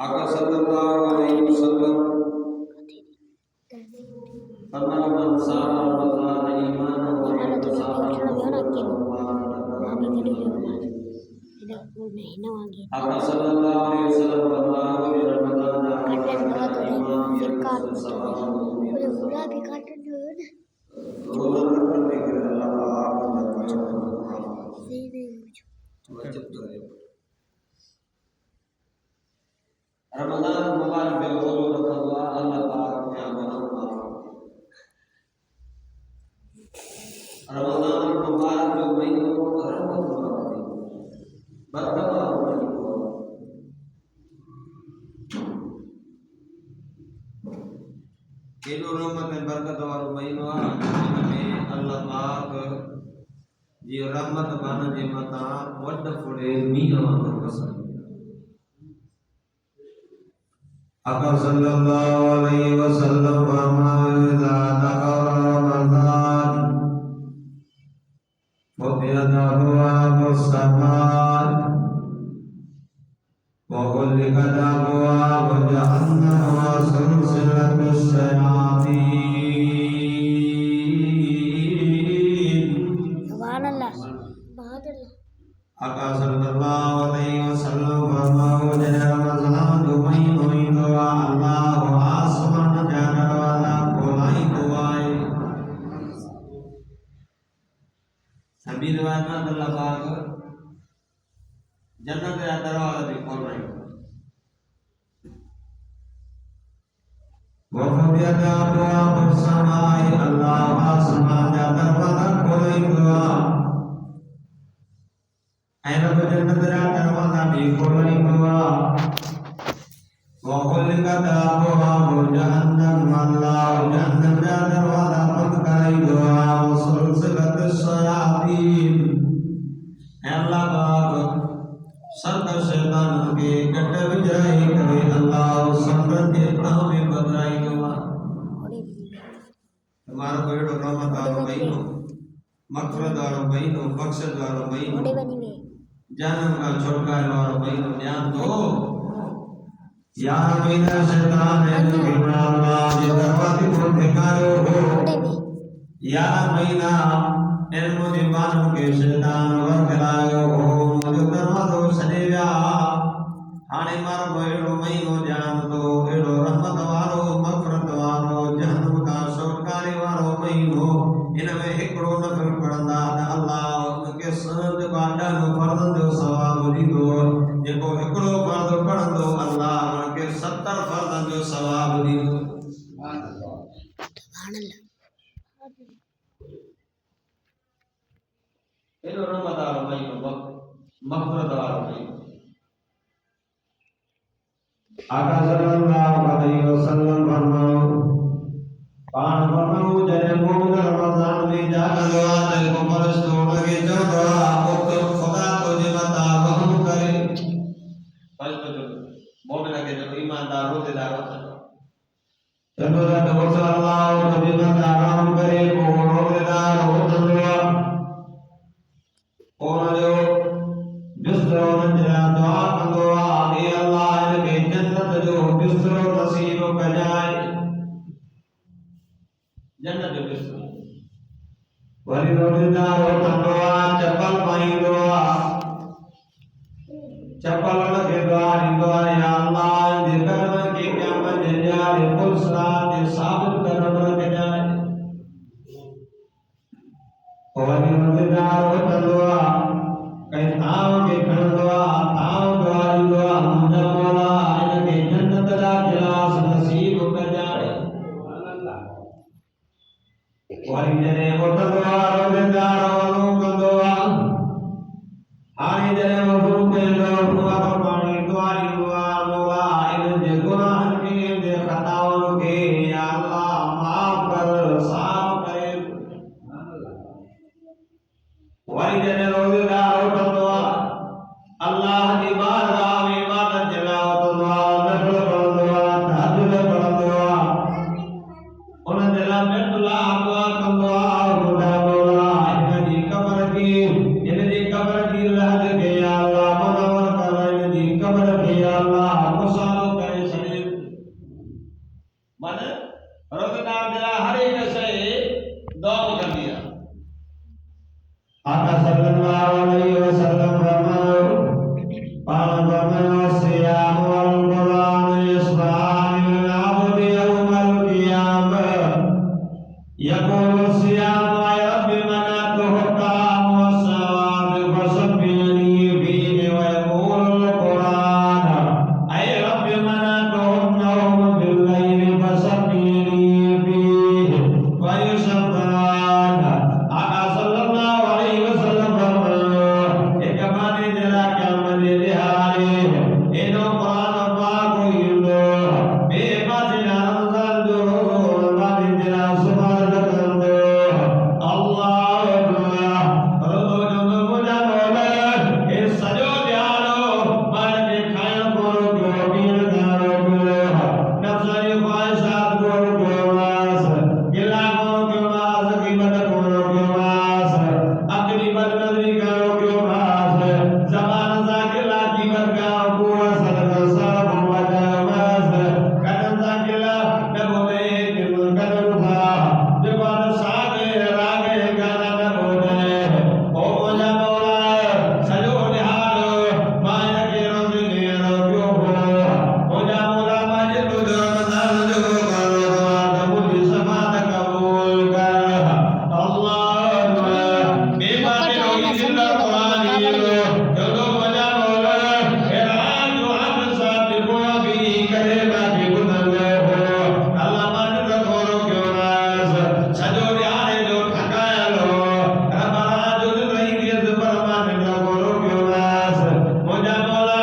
आका सल्लल्लाहु अलैहि वसल्लम फरमाया मन सारा रमज़ान ईमाना व इहतिसाबन आका सल्लल्लाहु अलैहि वसल्लम फरमाया कि रमज़ान रोज़ा रखने के अल्लाह पाक रमज़ान मुबारक में रोज़ा रखा हुआ अल्लाह पाक ने हमारा रमज़ान मुबारक जो महीनों को रहमत बनाती बरकत वाली तीनों रहमत में बरकत वाला महीना जिनमें अल्लाह पाक ये रहमत बना जे मता वड फुड़े मीना वांगुर वसन आका सल्लल्लाहु अलैहि वसल्लम फरमाया दखल रमज़ान फुतिहत अबवाबुस्समाअ व ग़ुलिक़त अबवाबु जहन्नम व सुलसिलतुश्शयातीन सुभानअल्लाह आका सल्लल्लाहु अलैहि वसल्लम फरमाया रमज़ान दो महीनों अल्लाह आसमान का दरवाजा खोलाई दुआए सभी रिवायत में अल्लाह पाक जन्नत का दरवाजा भी खोल रहे हैं वफ़तिहत अबवाबुस्समाअ अल्लाह आसमान का दरवाजा खोलाई दुआ ऐरब जन्नत का दरवाजा भी खोलाई दुआ वग़ुलिक़त अबवाबु जहन्नम अल्लाह जहन्नम का दरवाजा बंद कराई दुआ वसुलसिलतुश्शयातीन अल्लाह पाक सब शैतान के गड्ढे बिजाई करे अल्लाह संगत के ताव में बदराई दुआ हमारा कोई रहमत वाला महीना मग़फ़िरत वाला महीना बख्शिश वाला महीना जन्नत का छुटकारा वाला महीना ध्यान दो या महीना शैतान है जो अल्लाह के दरवाजे को ठिकारो हो या महीना इल्म दीवानों के शैतान वरगलायो हो जो दरवाजो सनेवा हाने मार मोएड़ो महीनो जान दो एड़ो रहमत वालो मग़फ़िरत वालो जहन्नम का छुटकारे वालो महीनो इनमें हिकड़ो नफल पढ़ंदा अल्लाह उनके सनद बाडा नो फर्ज़ जो सवाब दीदो जेको हिकड़ो फर्ज़ पढ़ंदो अल्लाह उनके 70 फर्ज़ जो सवाब दीदो सुभान अल्लाह एॾो रहमत वारो महीनो, मग़फ़िरत वारो महीनो। आका सल्लल्लाहु अलैहि वसल्लम फरमायो, पाण फरमायो जॾहिं मोमिन रमज़ान में जाॻंदो आहे त को फ़रिश्तो हुनखे चवंदो आहे पुट ख़ुदा तुंहिंजे मथां रहम करे। फ़रिश्तो जो मोमिन खे जो ईमानदार रोज़ेदार वठंदो चवंदो आहे त वस अल्लाह तुंहिंजे मथां रहम करे, पोइ रोज़ेदार वठंदो आहे। पोइ हुनजो बिस्तरो हुनजे लाइ दुआ कंदो आहे, हे अल्लाह हिनखे जन्नत जो बिस्तरो नसीब कजाए, जन्नत जो बिस्तरो। वरी रोज़ेदार वठंदो आहे, चपल पाईंदो आहे, चपल हुनखे दुआ ॾींदो आहे, या अल्लाह हिनजे कदमनि खे क़यामत जे ॾियारे पुलसिरात ते साबित कदम रखजाए। पोइ वरी रोज़ेदार वठंदो आहे, कंहिं थांव खे खणंदो आहे, थांव दुआ ॾींदो आहे, मुंहिंजा मौला हिनखे जन्नत जा गिलास नसीब कजाए। वरी जॾहिं उथंदो आहे रोज़ेदार वज़ू कंदो आहे, हाणे जॾहिं वज़ू कयो वारो पाणी दुआ ॾींदो आहे, मौला हिनजे गुनाहनि खे हिनजे ख़ताउनि खे या अल्लाह माफ़ कर, साफ़ करे। वरी जॾहिं रोज़ेदार उथंदो आहे, अल्लाह जी बारगाह में इबादत जे लाइ उथंदो आहे, नफ़िल पढ़ंदो आहे, तहज्जुद पढ़ंदो आहे, उनजे लाइ बेतुल्लाह दुआ कंदो आहे, खुदा मौला हिनजी क़ब्र जी लहद खे या अल्लाह मुनव्वर कर, हिनजी क़ब्र खे या अल्लाह मुसालो करे छॾे। माना रोज़ेदार जे लाइ हर हिक शइ दुआ कंदी आहे। आका सल्लल्लाहु अलैहि वसल्लम फरमायो, पाण फरमायो सियाम वल क़ुरान यस्फान लिल अब्दि यौमल क़ियामह, यक़ूलु सियाम या रब्बि मनअतहु ताम व सवाब फसब्बिनी फीहि व यक़ूलु क़ुरान ऐ रब्बि मनअतहु नौम बिल्लैलि फसब्बिनी फीहि व युसब्बिहान। आका सल्लल्लाहु अलैहि वसल्लम फरमायो, एक बाने जे लाइ क़यामत जे ॾियारे एॾो क़ुरान पाक ईंदो, ॿिए पासे रमज़ान जो रोज़ो बाने जे लाइ सुभाणे कंदो। अल्लाह रोज़ो जो मुंहिंजा मौला हे सॼो ॾियारो मां हिनखे खाइण कोन कयो, पीअण कोन कयो, नफ़्स जी ख़्वाहिशात कोन कयोमांसि, गिला कोन कयोमांसि, ग़ीबत कोन कयोमांसि, अॻिली बदनज़री कोन कयोमांसि, ज़बान सां गिला ग़ीबत खां कूड़ सॾ सभ बचायोमांसि, कदम सां गिला न ॿोले, कदम सां ज़बान साॻ राॻ गाना न ॿोले। ओ मुंहिंजा मौला सॼो ॾियारो मां हिनखे रोज़े में रोकियो हो, मुंहिंजा मौला मां जेको जो रमज़ान जो रोज़ो आहे त मुंहिंजी समात क़बूल कर। अल्लाह बेमाने रोई जिंदा क़ुरान ईंदो चवंदो, मुंहिंजा मौला हे रात जो हथ सां पोयां बि करे मांखे ॿुधंदो हो, अल्लाह मां न कोन कयोमांसि, सॼो ॾियारे जो थकायल हो, रब रात जो रही वियसि पर मां न कोन कयोमांसि। मुंहिंजा मौला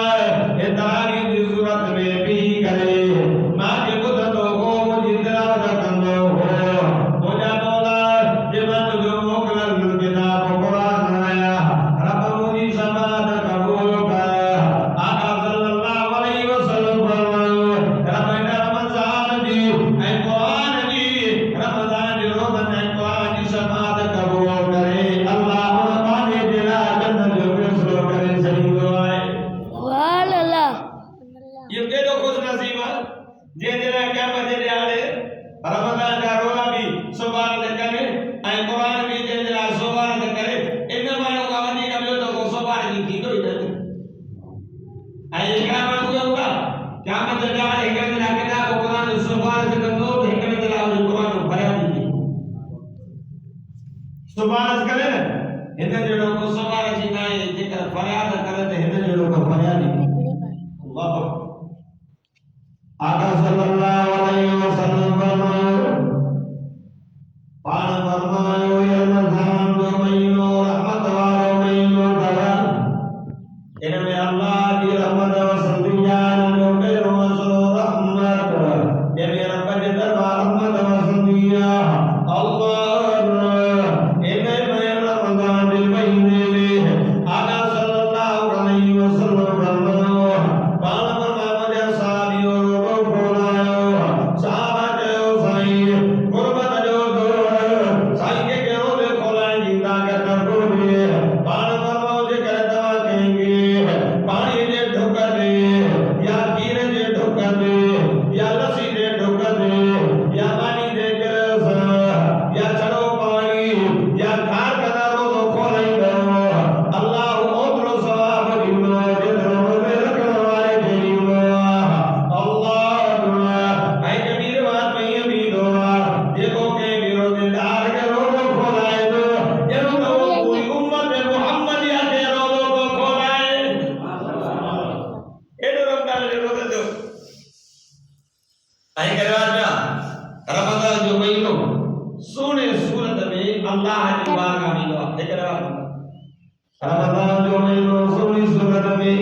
हे तरावी जी सूरत में बीही करे मांखे ॿुधंदो हो, मुंहिंजी तिलावत कंदो हो। मुंहिंजा मौला जे मां तुंहिंजो मोकिलियल किताब क़ुरान आया, रब मुंहिंजी समात क़बूल कर। आका सल्लल्लाहु अलैहि वसल्लम फरमायो, रब हिन रमज़ान जी ऐं क़ुरान जी, रमज़ान जे रोज़नि ऐं क़ुरान जी समात क़बूल करे, अल्लाह उन बाने जे लाइ जन्नत जो फ़ैसिलो करे छॾींदो आहे। इहो केॾो ख़ुशि नसीब आहे जंहिंजे लाइ क़यामत जे ॾियारे रमज़ान जा रोज़ा बि सुभाणे करे ऐं क़ुरान बि जंहिंजे लाइ सुभाणे करे। इन माण्हू खां वधीक ॿियो त को सुभाणे ॾींहुं थींदो ई न। ऐं हिकिड़ा माण्हू हूंदा क़यामत जे ॾियारे हिकिड़े जे लाइ किताब क़ुरान सुभाणे कंदो त हिकिड़े जे लाइ उन क़ुरान फरियाद ईंदी, सुभाणे करे न हिन जहिड़ो को सुभाणे जी न आहे, जेकर फरियाद करे त हिन जहिड़ो को फरियाद ईंदी। अल्लाह आका सल्लल्लाहु अलैहि वसल्लम फरमायो, पाण फरमायो, ये रमज़ान जो महीनो रहमत वारो ऐं करवाजा रमज़ान जो महीनो सोने सूरत में अल्लाह जी बारगाह में ईंदो आहे रमज़ान जो महीनो सोने सूरत में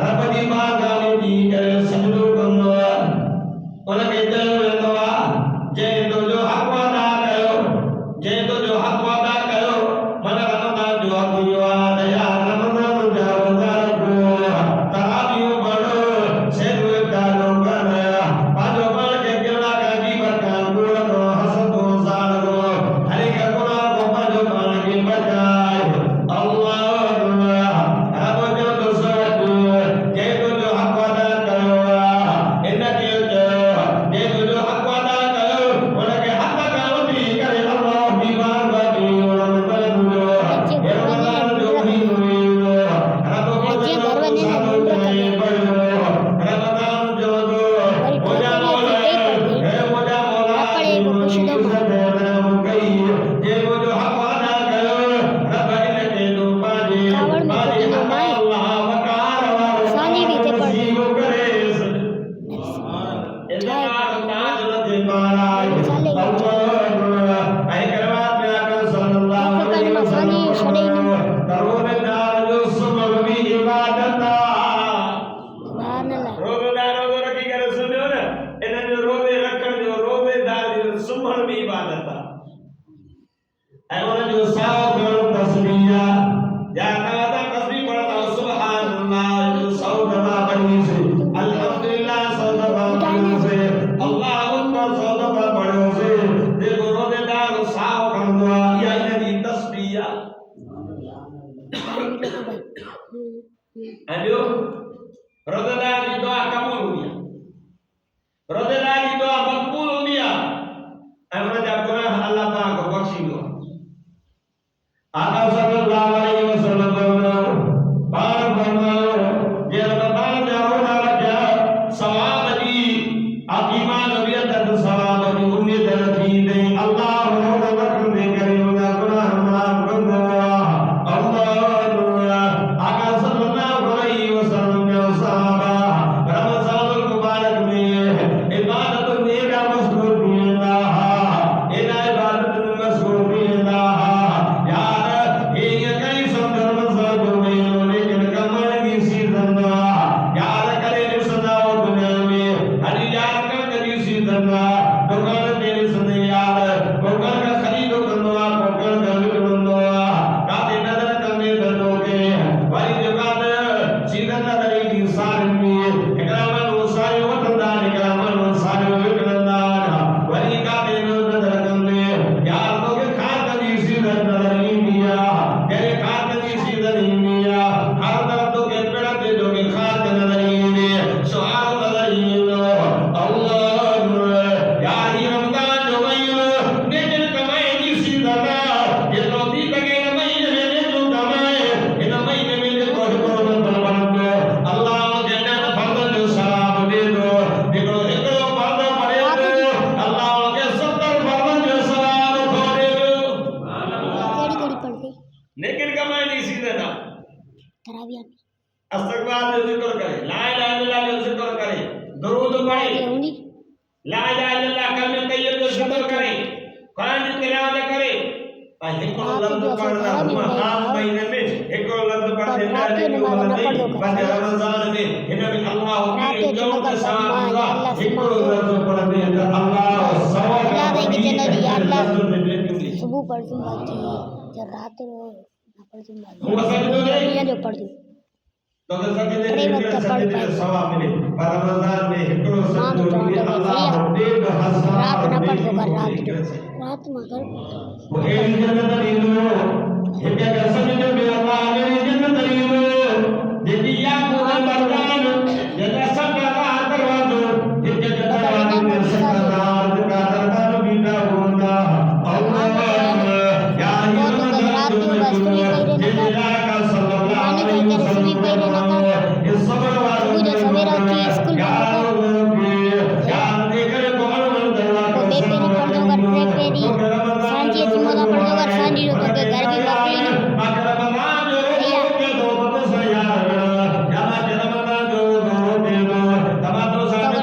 रब जी बारगाह में जी करे सजदो कंदो आहे उनखे चयो वेंदो आहे जंहिं तुंहिंजो हक़ अदा कयो जंहिं तुंहिंजो हक़ अदा कयो मन रमज़ान जो हक़ इहो आहे त या रमज़ान जा रोज़ा रखो तरावियूं पढ़ो सेहूं इफ्तारियूं कर पंहिंजो पाण खे किरला खां बचाए कूड़ो हसदो साड़ो हर हिक गुनाह खां पंहिंजो पाण खे बचाए अल्लाह रब जो तो सच जंहिं तुंहिंजो हक़ अदा कयो आहे इनखे चयो जंहिं तुंहिंजो हक़ अदा कयो उनखे हक़ खां वठी करे अल्लाह जी बारगाह में रमज़ान जो महीनो ईंदो रब रमज़ान जो मुंहिंजा मौला हे मुंहिंजा मौला जे मुंहिंजो हक़ अदा कयो रब इनखे तूं पंहिंजे अल्लाह वकार वारो नसीब करे इज़नार ताज लॻे महाराज अल्लाह ऐं करवा पिया कर सल्लल्लाहु अलैहि वसल्लम रोज़ेदार जो सुबह भी इबादत रोज़ेदार रोज़ो रखी करे सुनियो न इन जो रोज़े रखण जो रोज़ेदार जो सुम्हण भी इबादत आहे ऐं उन जो साओ करणु तस्बीह आहे या तव्हां तस्बीह पढ़ंदा सुभान अल्लाह जो सौ दफ़ा पढ़ीसे अल्हम्दुलिल्लाह सौ दफ़ा पढ़ीसे अल्लाहु अकबर सौ दफ़ा पढ़ोसे जेको रोज़ेदार साओ खणंदो आहे इहा इन जी तस्बीह आहे ऐं ॿियो रोज़ेदार जी दुआ क़बूल हूंदी आहे रोज़ेदार जी दुआ मक़बूल हूंदी आहे ऐं उन जा गुनाह अल्लाह पाक बख़्शींदो आहे आका सल्लल्लाहु अलैहि वसल्लम पाण फरमायो जे रमज़ान जा रोज़ा रखिया सवाब जी ईमान बियत सवाब जी उम्मीद रखी दे अल्लाह रोज़ा रखंदे करे उनजा गुनाह माफ़ कंदो आहे अल्लाह आका सल्लल्लाहु अलैहि वसल्लम जो सहाबा रमज़ान मुबारक में इबादत में एॾा मशगूल थी वेंदा हुआ एॾा इबादत में मशगूल थी वेंदा हुआ यार ये कई सम्झो रमज़ान जो महीनो लेकिन कमर जी सीज़न आहे यार करे ॾिसंदा हो दुनिया में हरी यार कणक जी सीज़न आहे दुकान ते ॾिसंदे यार को कणक ख़रीद कंदो आहे को कणक विकिणंदो आहे काथे नज़र कंदे त तोखे वरी दुकान सीज़न नज़र ईंदी सारियुनि में हिकिड़ा माण्हू सारियूं वठंदा हिकिड़ा माण्हू सारियूं विकिणंदा वरी काथे नज़र कंदे यार तोखे खाद जी सीज़न नज़र ईंदी आहे जॾहिं खाद जी सीज़न ईंदी आहे हर तरफ़ तोखे पेड़ ते तोखे खाद नज़र ईंदी सुहारो नज़र ईंदो अल्लाह यार ही रमज़ान जो महीनो नेकिन कमाई जी सीज़न आहे जेतिरो थी सघे हिन महीने में नेकियूं कमाए हिन महीने में जेको हिकिड़ो नंबर पढ़ंदो अल्लाह उनखे ॾह फर्ज़नि जो सवाब ॾींदो हिकिड़ो फर्ज़ पढ़े थो अल्लाह उनखे 70 फर्ज़नि जो सवाब थो ॾे नेकिन कमाई जी सीज़न आहे अस्तग़फ़ार जो ज़िक्र करे ला इलाहा इल्लल्लाह जो ज़िक्र करे दरूद पढ़े ला इलाहा इल्लल्लाह कलमे तय्यब जो ज़िक्र करे कुरान जी तिलावत करे ऐं हिकिड़ो लफ़्ज़ पढ़ंदा हुआ आम महीने में हिकिड़ो लफ़्ज़ पढ़ंदे न बस रमज़ान में हिन में अल्लाह की जो सवाब हुआ हिकिड़ो लफ़्ज़ पढ़ंदे त अल्लाह सवाब सुबह पढ़ दूंगा जब रात को पढ़ दूंगा जो पढ़ दूं तो सजदे में सजदे सवाब मिले पर रमज़ान में हिकिड़ो सजदो मिले अल्लाह डेढ़ हज़ार रात न पढ़ दूंगा रात मगर वो एक जन्नत ॾींदो हिक सजदे में अल्लाह ने जन्नत ॾींदो जेकी या पूरा मर्दान जॾहिं सभु अल्लाह करवा दो हिक दरबार में सरदार का दरबार बीठा हूंदा अल्लाह या रमज़ान जो महीनो जेका का सल्लल्लाहु अलैहि वसल्लम ये सबर वालों मुझे सवेरा की स्कूल में यार देकर कौन मन दरवा को बेपेरी पढ़ दूंगा बेपेरी सांझी जिमोला पढ़ दूंगा सांझी जो के घर भी मोकली रमज़ान जो के दो तो यार या रमज़ान जो दो दे दो तमा तो सारे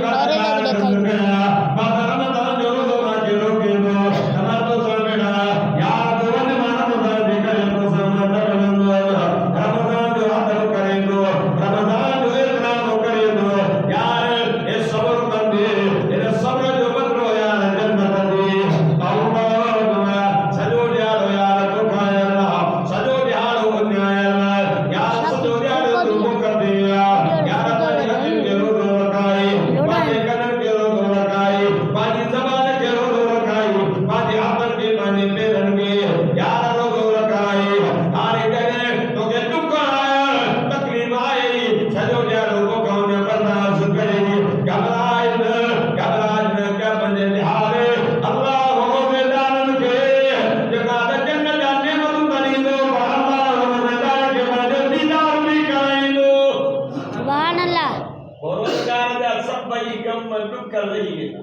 kebaikan menduka lagi.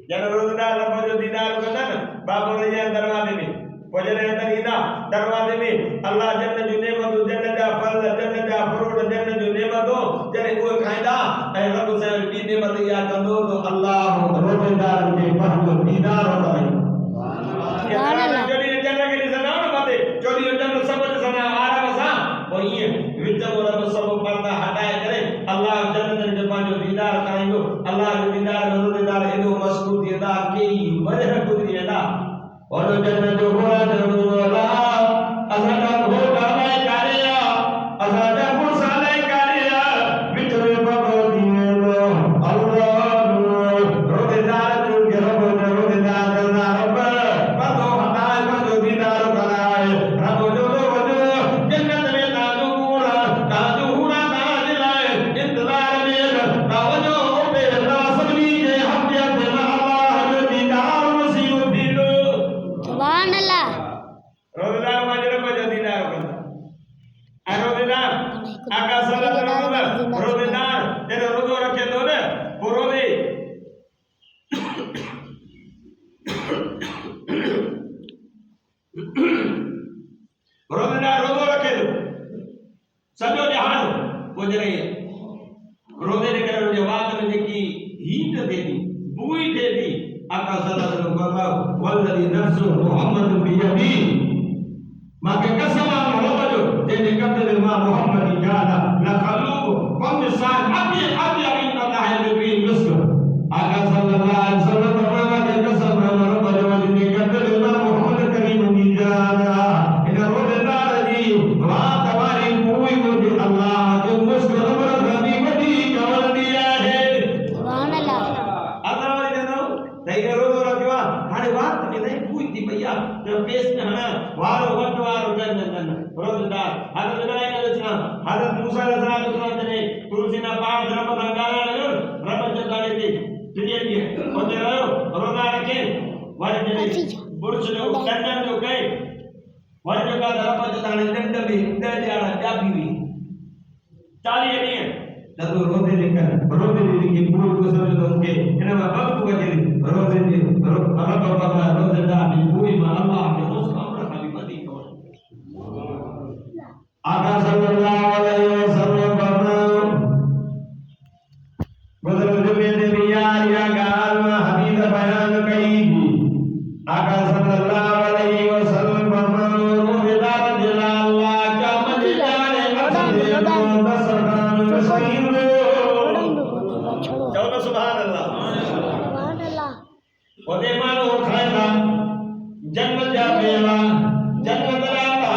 Jangan roda dalam baju dinar kan? Bapak raja darwade में. Pojane अंदर ina darwade में Allah जन्नत जो नेमत हो जन्नत दा फल जन्नत दा फ्रूट जन्नत जो नेमत हो जने वो खाइदा ऐ रब से भी नेमत या कंदो तो अल्लाह रोजेदार के पहलू दीदार होता है. Jadi jangan ke sana orang mati. Jadi jangan sebut sana arah masa. Oh iya, kita orang sebut pada hadai kere. Allah jangan dari depan jo didar kaingo. Allah jo didar baru didar itu masuk dia kei. Mana aku dia dah. Orang jangan jo orang jo Allah. Asal ho dalai karya. Asal pun salai karya. Bicara baru dia Allah. Rodedar jo gerab rodedar na Rabb. Maka kasama Muhammad jadi kata Muhammad jana la qalubu qamsan abi inna Allah nabi muslim aga sallallahu alaihi wasallam berkata kasama Muhammad jadi kata Muhammad karim jana ina rodana di wa tawari koi mujhe Allah ke muslim nabi badi kawan dia hai subhanallah Allah jano dai rodo rakwa hade baat ke dai koi di bhaiya to pesh na वारो जन रोजदार हजरत इब्राहिम अलैहिस्सलाम हजरत मूसा अलैहिस्सलाम ने तुलसीना पाठ धर्म संगाला लगे रब जताने थी ठीक है ये होते रहो रोजा रखे वाले जने बुर्ज लोग टंडन जो गए वाले जो का रब जताने टंडन भी दे दिया क्या भी चाली नहीं है तब रोजे लेकर की पूरी को समझ दो के इन्हें बाप को कहते रोजे अल्लाह रोजेदार की पूरी में अल्लाह के Aka sallallahu alaihi wasallam berfirman, "Betul betul biar ya gal hadis bayan kaihi." Aka sallallahu alaihi wasallam berfirman, "Rohidar jalallah ka majidare asdiru basran bashiru." Jawab subhanallah. Subhanallah. Ode mano khaila jannat jabewa jannat jannat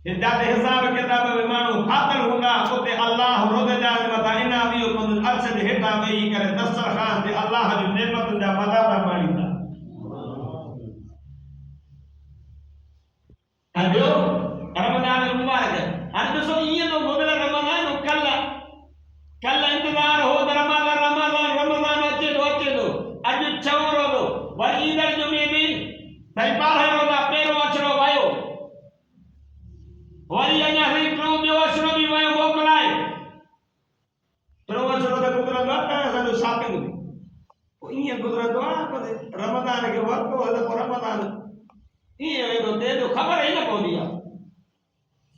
जाते हिसाब किताब में मानू फातल हूंदा उते अल्लाह रोज़ जा मथा इना भी कुल अर्श जे हेठा वेही करे दस्तरखान ते अल्लाह जी नेमतुनि जा मज़ा था माणींदा अॼो रमज़ान मुबारक हाणे ॾिसो ईअं तो गुज़रे रमज़ान कल इंतज़ार हो त रमज़ान अचे थो अॼु छहों रोज़ो वरी ईंदड़ जुमे बि भई 12 रोज़ा पहिरियों अचिणो वियो वरी अञा ही टियों ॿियो अचिणो बि वियो मोकिलाए टियों अचिणो त गुज़रंदो आहे असांजो शॉपिंग पोइ ईअं गुज़रंदो आहे रमज़ान खे वरितो त पोइ रमज़ान ईअं वेंदो थिए थो ख़बर ई न पवंदी आहे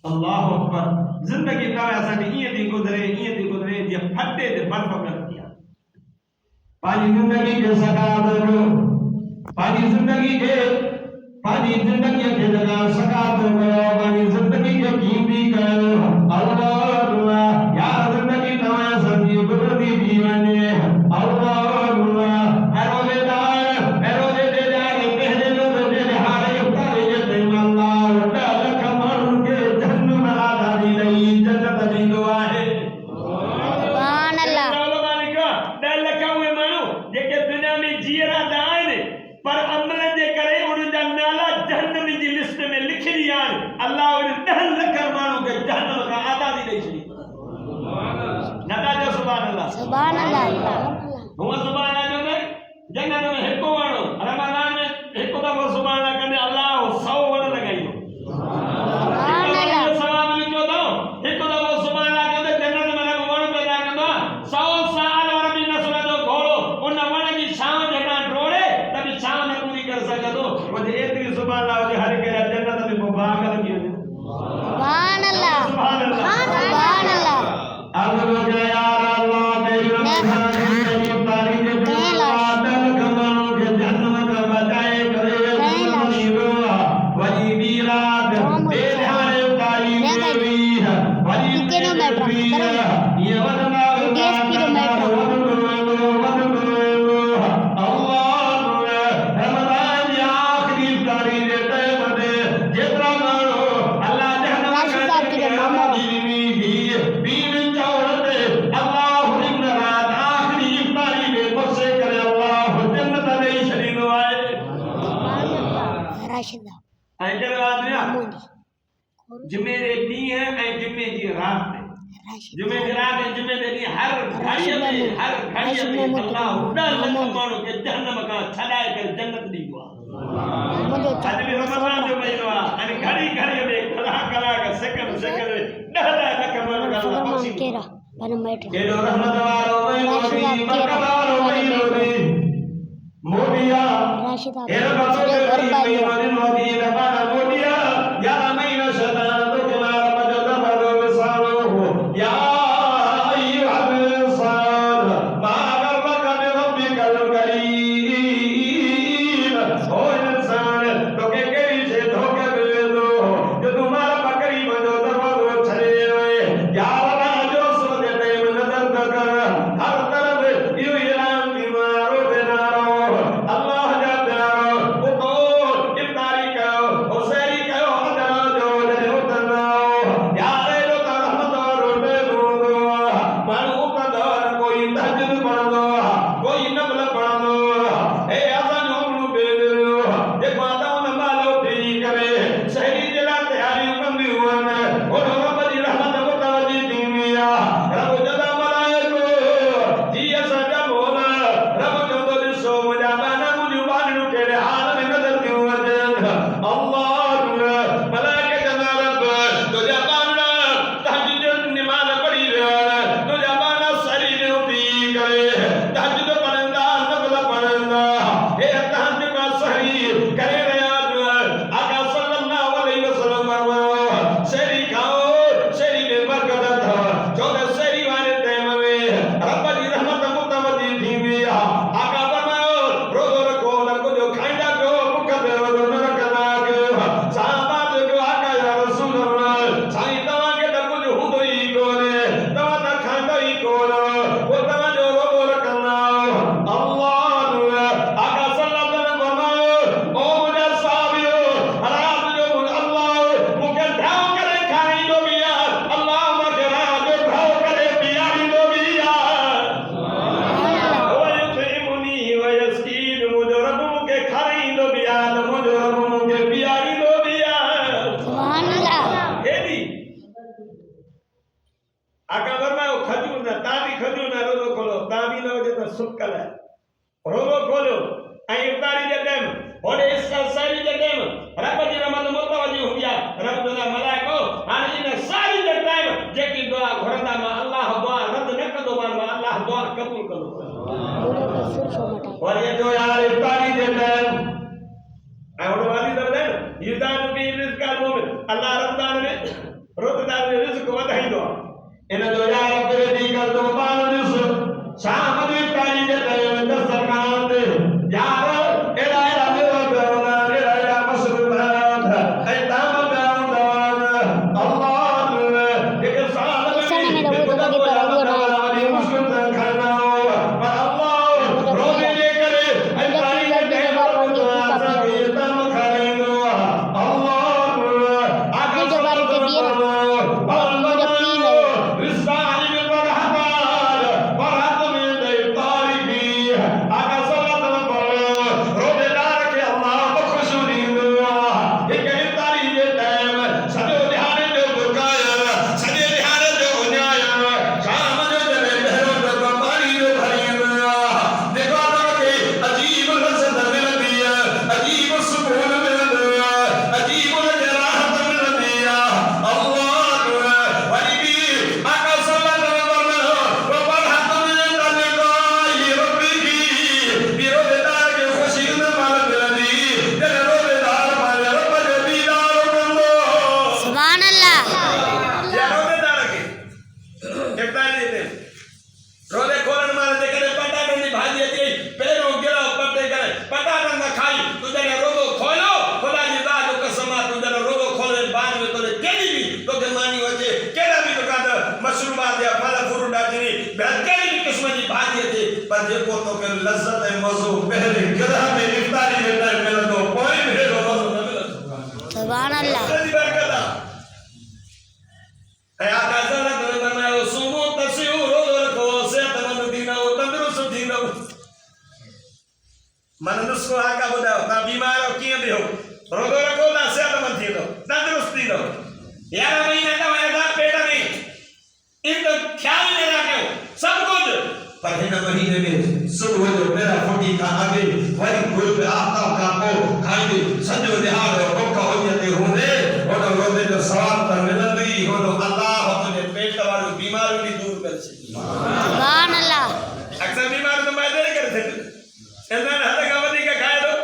अल्लाह अकबर ज़िंदगी तव्हां असांजी ईअं थी गुज़रे जीअं फटे ते बर्फ़ पवंदी आहे पंहिंजी ज़िंदगी खे सकारात कयो पंहिंजी ज़िंदगीअ खे जॻह सकारात कयो पंहिंजी ज़िंदगी खे कीमती कयो अल्लाह यार ज़िंदगी तव्हां असांजी गुज़रंदी थी वञे अल्लाह सुभान अल्लाह हुआ सुभान अल्लाह में जन्नत में हिकु वणो रमज़ान में हिकु दफ़ो सुभान अल्लाह कंदे अल्लाह 100 वण लॻाईंदो सुभान अल्लाह सवाब लिखियो अथव हिकु दफ़ो सुभान अल्लाह कंदे जन्नत में रखो वण पैदा कंदो 100 साल और बि नस्ल जो घोड़ो उन वण जी छांव जेका टोड़े त बि छांव न पूरी करे सघंदो वजे एतिरी सुभान अल्लाह हुजे हर कंहिं जन्नत में पोइ बाग़ लॻी वञे सुभान अल्लाह सुभान अल्लाह सुभान अल्लाह अल्लाह यार अल्लाह तेरी जुमे जे ॾींहं ऐं जुमे जी राति जुमे जी राति ऐं जुमे जे ॾींहं हर घड़ीअ में अल्लाह 10 लख माण्हू खे जहन्नम खां छॾाए करे जन्नत ॾींदो आहे अॼु बि रमज़ान जो महीनो आहे ऐं घड़ी में कलाक सेकंड में 10 लख माण्हू खे अल्लाह बख़्शींदो केॾो रहमत वारो महीनो बरकत वारो महीनो मोदिया हेर बाबा मोदिया या महीना शतान तो किनारा मजो दबरो विसालो या अय्युहल इंसान मा गरबक बिरब्बिकल करीम ओ इंसान तो के केरी से धोखे मिले दो जो तुम्हारा बकरी मजो दबरो छड़े हुए या अल्लाह जो सोते टाइम नजर तक हर तरफ यू इलाम बीमारो बेनारो अल्लाह जा प्यारो ओ इफ्तारी कयो ओ सहरी कयो अदना जो आका फरमायो खजूर ना ताबी खजूर ना रोज़ो खोलो ताबी ना हुजे त सुकल है रोज़ो खोलो ऐं इफ्तारी जे टाइम होॾे सारी जे टाइम रब जी रहमत मुतवजी हूंदी आहे रब जा मलाइको हाणे इन सारी जे टाइम जेकी दुआ घुरंदा मां अल्लाह दुआ रद न कंदो मां अल्लाह दुआ क़बूल कंदो और ये जो यार इफ्तारी जे टाइम ऐं होॾे वाली त ॿुधाए न युदान बि रिज़्क़ मोमिन अल्लाह रमज़ान में रोज़दार जो रिज़्क़ वधाईंदो आहे इन जो यार प्रेमी कर दो बाल ॾिस शाम जो इफ्तारी जे टाइम दस्तरखान ते यार एड़ा एड़ा मेवा करोना एड़ा एड़ा मशरूबात ऐं ताम करोना अल्लाह एक साल में एक दफ़ो वाली मुश्किल त खाना पर अल्लाह रोज़े जे करे इफ्तारी जे टाइम असांखे ताम खाराईंदो अल्लाह आगे जो बारी ते दिए पर जेको तो के लज़्ज़त ऐं मज़ो पहले गिरह में इफ्तारी जे टाइम मिलंदो पोइ में हेॾो मज़ो न मिलंदो सुभान अल्लाह ऐं आका सल्लल्लाहु अलैहि वसल्लम फरमायो सुमो तसियो रोज़ो रखो सेहतमंद थींदो तंदुरुस्त थींदो मन नुस्ख़ो आका ॿुधायो तव्हां बीमार आहियो कीअं बि हो रोज़ो रखो त सेहतमंद थींदो तंदुरुस्त थींदो 11 महीना तव्हां पेट में इन ख्याल में रखियो सब कुछ पर हिन महीने में सुबह जो मेरा फटी का आगे वरी गुल आफ्ताब का को खाइबे सजो दिहाड़ भूख होते होंदे ओडो रोज़े जो सवाब त मिलंदी ओडो अल्लाह तुझे पेट वाली बीमारी भी दूर कर छे सुभान अल्लाह अक्सर बीमार तो मैं दे कर थे इंसान हद का वधी का खाए तो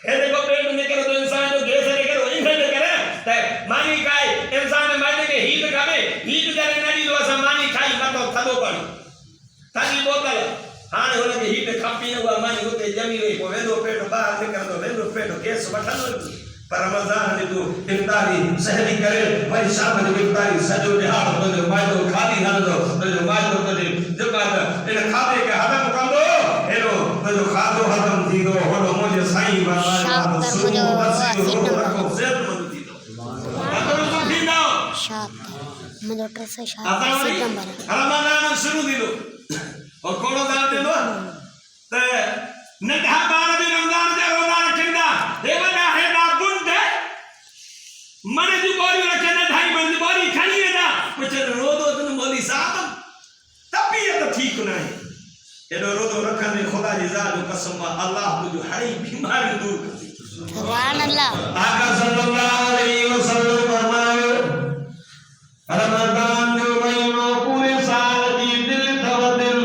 खेदे को पेट में निकल तो इंसान जो गैस निकल इन ने करे त मानी खाए इंसान माने के हीट खावे हीट करे नडी दो असा मानी खाई मतो थदो पानी ताजी बोतल हाने होने के हीट खपी हुआ मानी होते जमी रही को वेदो पेट बाहर निकल तो वेदो पेट गैस वठन पर रमजान में तू इफ्तारी सहरी करे वरी शाम जो इफ्तारी सजो दिहाड़ तो माइदो खाली हलदो तो माइदो तो जका इन खादे के हदम कंदो हेरो तो खादो हदम थीदो होनो मुझे साईं बाबा सुनो बसी रखो सेहतमंद थीदो तंदुरुस्त थीदो शात मुझे ट्रस शात सितंबर रमजान शुरू थीदो और कोड़ो दान देनो ते नंढा बार भी रमजान जे रोजा रखंदा हे वडा हेडा बुंड मन जी बोरी रखंदा ढाई बंद बोरी खणी वेंदा कुछ रोदो तन मोली साहब तबीयत ठीक नहीं एडो रोदो रखंदे खुदा जी ज़ात कसम अल्लाह तुझो हर बीमारी दूर कर सुभान अल्लाह आका सल्लल्लाहु अलैहि वसल्लम फरमायो रमजान जो महीनो पूरे साल की दिल तवदिल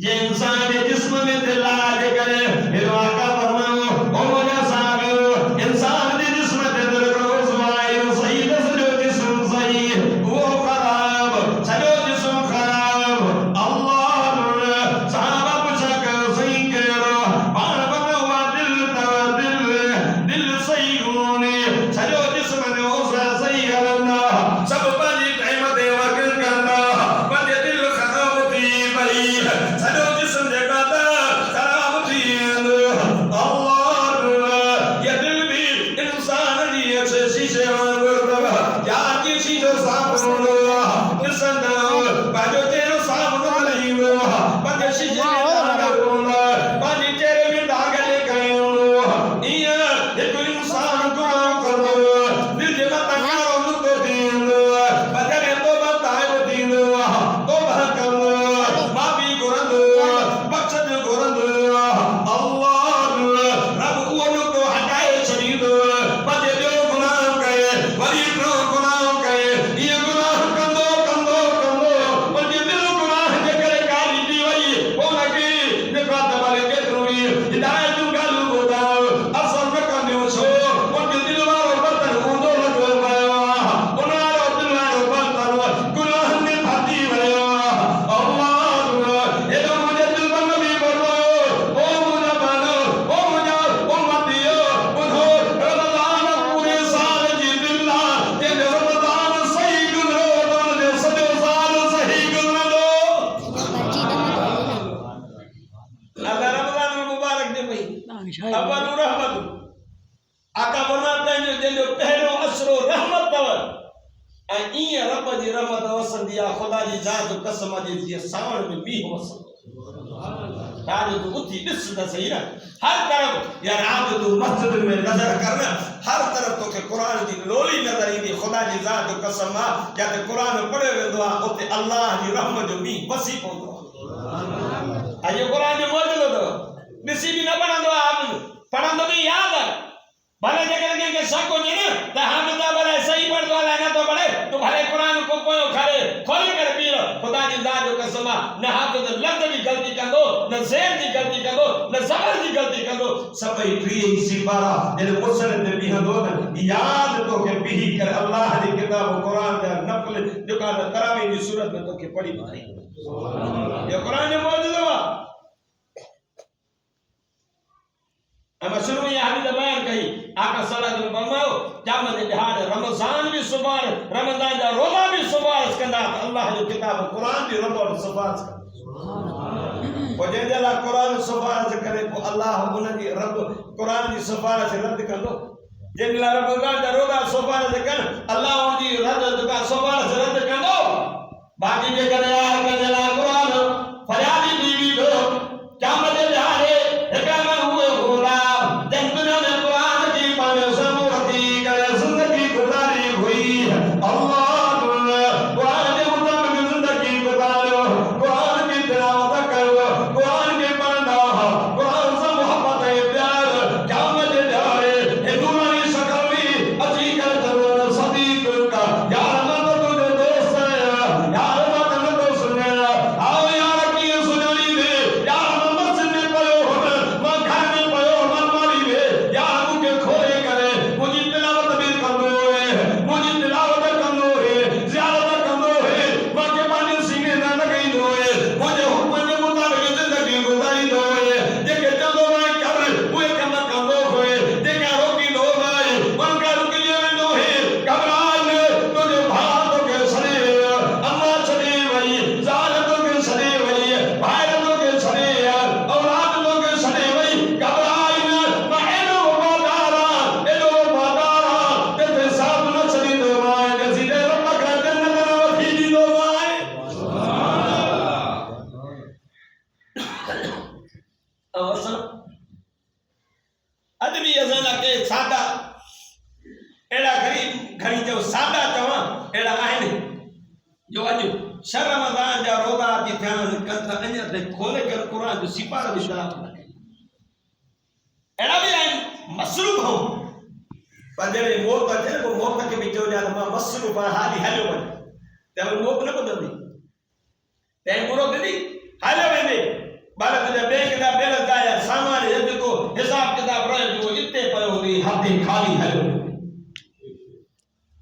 ये इंसान जिस्म में दिल आज करे हेरो आका फरमायो ओ मोजा साहब इंसान दे जिस्म दे दिल को सुवाई सही दस जो जिस्म सही वो खराब चलो जिस्म खराब अल्लाह साहब पूछा कर सही करो पार बनवा दिल तवदिल दिल सही होने चलो जिस्म ने ओसा सही हलना सब पानी टाइम दे वक्त करना बंदे दिल खराब थी भाई चलो जिस्म दे काता खराब थी अल्लाह ये दिल भी इंसान जी ऐसे शीशे वांगुर यार की शीशो साफ होनो किसन बाजो तेरो साफ नहीं हो बंदे शीशे में दाग होना पानी तेरे में दाग लेके होनो ये एक इंसान को करो दिल जे मत करो तो दिन बदले ऐं रब जी रहमत वसंदी आहे ख़ुदा जी ज़ात कसम जे जीअं सावण में मींहुं वसंदो ताजो तू उथी ॾिस त सही न हर तरफ़ या रात तू मस्जिद में नज़र कर न हर तरफ़ तोखे क़ुरान जी लोली नज़र ईंदी ख़ुदा जी ज़ात कसम आहे जिते क़ुरान पढ़ियो वेंदो आहे उते अल्लाह जी रहमत जो मींहुं वसी पवंदो आहे इहो क़ुरान जो मौजूदु अथव ॾिसी बि न पढ़ंदो आहे पढ़ंदो बि यादि आहे भले जेकर कंहिंखे शक हुजे न त हामिद भले सही पढ़ंदो आहे न थो पढ़े तूं भले क़ुरान को पोयो खोले करे पीर ख़ुदा जी ज़ात जो कसम आहे न हाफ़िज़ लफ़्ज़ जी ग़लती कंदो न ज़ेर जी ग़लती कंदो न ज़बर जी ग़लती कंदो सभई टीह ई सिपारा जॾहिं मुसले ते बीहंदो न यादि तोखे बीही करे अल्लाह जी किताब क़ुरान जा नफ़ल जेका त तरावी जी सूरत में तोखे पढ़ी ॿुधाई इहो क़ुरान जो मौजूदु आहे अमा शुरू में हदीस बयान कही आका सल्लल्लाहु अलैहि वसल्लम फरमायो क़यामत जे ॾिहाड़े रमज़ान भी सुभाणे रमज़ान जा रोज़ा भी सुभाणे कंदा अल्लाह जो किताब क़ुरान जी रब सुभाणे पोइ जंहिंजे लाइ क़ुरान सुभाणे करे पोइ अल्लाह उन जी रब क़ुरान जी सुभाणे रद्द कंदो जंहिंजे लाइ रमज़ान जा रोज़ा सुभाणे कनि अल्लाह उन जी रद्द सुभाणे रद्द कंदो बाक़ी जेकॾहिं यार कंहिंजे लाइ क़ुरान फरियादी बीवी थो क़यामत जे ॾिहाड़े हिकु खोले कर कुरान जो सिपारा भी शराब एड़ा भी आइन मसरूफ हो पर जब मौत अचे तो मौत के भी चो जा मां मसरूफ हाली हलो वन ते मौत न बदलदी ते पूरो कदी हलो वेंदे बार तुझे बैंक दा बैलेंस आया सामान यद को हिसाब किताब रहे जो इते पयो हुई हाथे खाली हलो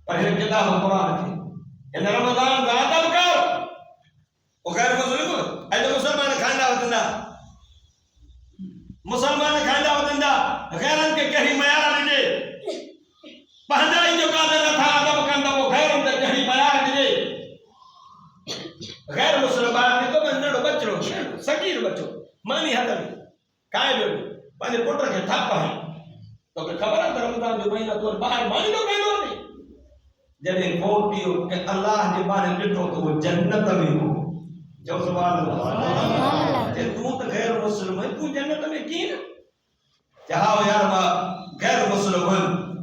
पर हे किताब कुरान के इन रमजान का अदब कर ओ गैर मुस्लिम ऐसे मुसलमान खाना वतंदा मुसलमान खाना वतंदा गैरन के कहीं मयार दीजे पंहिंजा ई जो कादर था अदब कंदा वो गैरन के कहीं मयार दीजे गैर मुसलमान ने तो नंढो बच्चो सगीर बच्चो मानी हद में काय बे पंहिंजे पुट खे थाप है तो के खबर है रमजान जो महीना तो बाहर मानी तो कहंदो नहीं जॾहिं फोटियो के अल्लाह जे बारे ॾिठो तो वो जन्नत में हो जो सुभान अल्लाह ते तू तो गैर मुस्लिम है तू जन्नत में की ना चाहो यार मा गैर मुस्लिम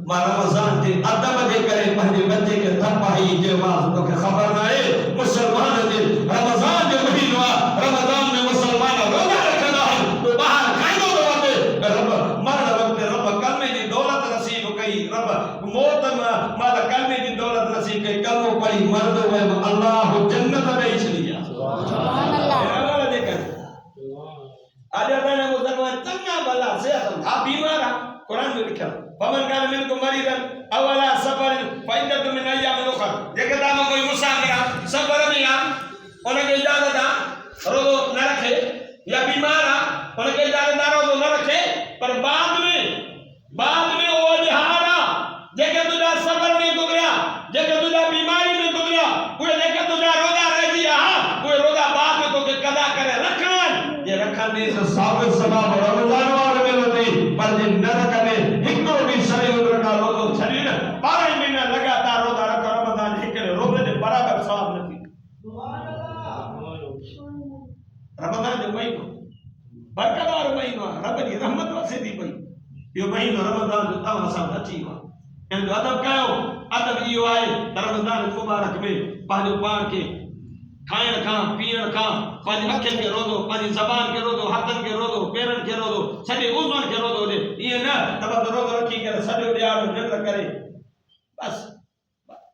मा रमजान के अदब जे करे पंहिंजे बच्चे के थपाई जे मा तो के खबर ना है मुसलमान जे रमजान जो महीनो रमजान में मुसलमान रोजा रखदा तो बाहर खाइनो तो वते रब मरण वक्त रब कलमे दी दौलत नसीब कई रब मौत माल कलमे दी दौलत नसीब कई कलमो पढ़ी मर्द वे अल्लाह जन्नत में छलिया सुभान अल्लाह देखो आज अने मुसलमान चंगा भला से आ बीमार कुरान में लिखा पवन कान में को मरीदन अवला सफर फैदत में नया में लोखर जेके दाम कोई मुसाफिर सफर में आ उनके इजाजत आ रोजो न रखे या बीमार आ उनके इजाजत आ रोजो न रखे पर बाद में वो जहारा जेके तुझा सफर में गुजरा जेके तुझा बीमारी में गुजरा पूरे जेके तुझा रमज़ान जो महीनो बरकरार महीनो आहे, रब जी रहमत वसे थी पई। इहो महीनो रमज़ान जो तव्हां सां अची वियो आहे। इन जो अदब कयो। अदब इहो आहे त रमज़ान मुबारक में पंहिंजो पाण खे खाइण खां पीअण खां पंहिंजी अखियुनि खे रोज़ो, पंहिंजी ज़बान खे रोज़ो, हथनि खे रोज़ो, पेरनि खे रोज़ो, सॼे उज़वनि खे रोज़ो हुजे। ईअं न त बसि रोज़ो रखी करे सॼो ॾियारो निंड करे बसि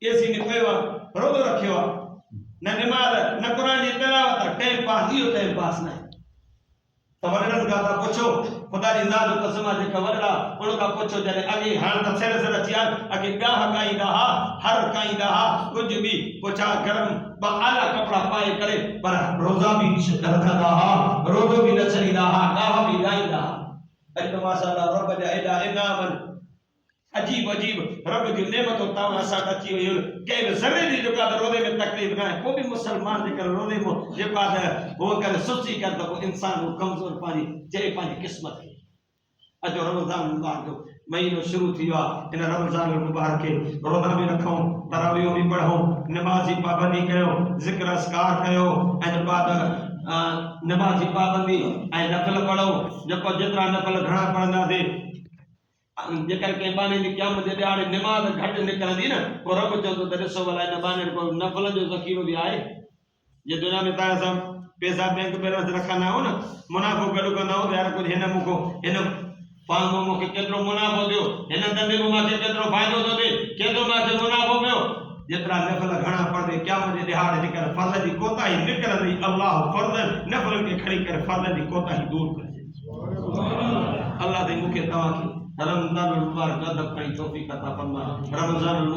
एसी में पियो आहे, रोज़ो रखियो आहे, न निमाज़ न क़ुर जी तिलावत, टाइम पास। इहो टाइम पास न आहे। त वॾनि खां था पुछो, ख़ुदा जी ज़ात जो कसम आहे, जेका वॾा उन खां पुछो जॾहिं अॻे हाणे त सिर सिर अची विया, अॻे ॿिया हकाईंदा हुआ, हर हकाईंदा हुआ, कुझु बि पुछा गरम ॿ आला कपिड़ा पाए करे, पर रोज़ा बि रखंदा हुआ, रोज़ो बि न छॾींदा हुआ, गाह बि ॻाईंदा हुआ। अॼु त माशाअल्लाह रब जा एॾा इनाम आहिनि, अजीब अजीब रब जी नेमतूं तव्हां असां वटि अची वियूं आहिनि। कंहिं बि ज़रे जी जेका त रोज़े में तकलीफ़ न आहे, को बि मुस्लमान जेकर रोज़े में जेका त उहो करे सुस्ती करे त पोइ इंसान उहो कमज़ोर पंहिंजी चए पंहिंजी क़िस्मत खे। अॼु रमज़ान मुबारक जो महीनो शुरू थी वियो आहे। इन रमज़ान मुबारक खे रोज़ा बि रखूं, तरावियूं बि पढ़ूं, नमाज़ जी पाबंदी कयो, ज़िक्र अस्कार कयो, ऐं बाद नमाज़ जी पाबंदी ऐं नफ़िल पढ़ो। जेको जेतिरा नफ़िल घणा पढ़ंदासीं, जेकर कंहिं बाने जी क़यामत जे ॾियारे निमाज़ घटि निकिरंदी न, पोइ रब चवंदो त ॾिसो भला हिन बाने को नफ़िलनि जो ज़ख़ीरो बि आहे। जे दुनिया में तव्हां सभु पैसा बैंक बैलेंस रखंदा आहियो न, मुनाफ़ो गॾु कंदा आहियो, यार कुझु हिन मूंखे हिन फार्म में मूंखे केतिरो मुनाफ़ो ॾियो, हिन धंधे में मूंखे केतिरो फ़ाइदो थो थिए, केतिरो मूंखे मुनाफ़ो पियो। जेतिरा नफ़िल घणा पढ़ंदे क़यामत जे ॾियारे जेकर फ़र्ज़ जी कोताही निकिरंदी, अल्लाह फ़र्ज़ नफ़िलनि खे खणी करे फ़र्ज़ जी कोताही दूर करे। अल्लाह दे मूंखे तव्हांखे रमज़ान मुबारक अदब कई तौफ़ीक़ अता फरमाए। रमज़ान